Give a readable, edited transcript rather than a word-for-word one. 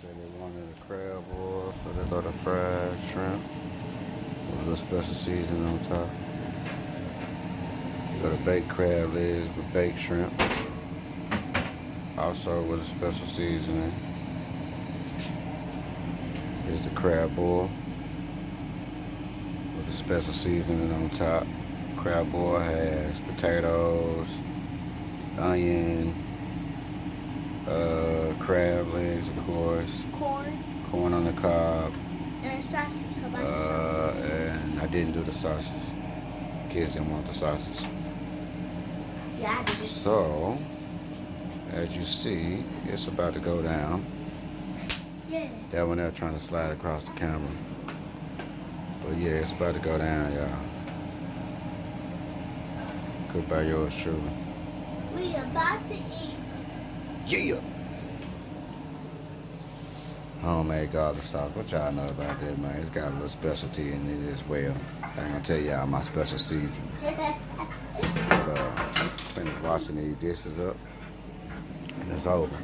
said they wanted a crab boil, so they got a fried shrimp with a special seasoning on top. Got a baked crab legs with baked shrimp, also with a special seasoning. Here's the crab boil with a special seasoning on top. Crab boil has potatoes, onion, crab legs, of course, corn on the cob, and sausage. How about the sausage? and I didn't do the sausage. Kids didn't want the sausage. Yeah, I did it. So, as you see, it's about to go down. Yeah. That one there trying to slide across the camera. But yeah, it's about to go down, y'all. Cooked by yours truly. We about to eat. Yeah! Homemade garlic sauce. What y'all know about that, man? It's got a little specialty in it as well. I ain't gonna tell y'all my special seasons. But finished washing these dishes up, and it's over.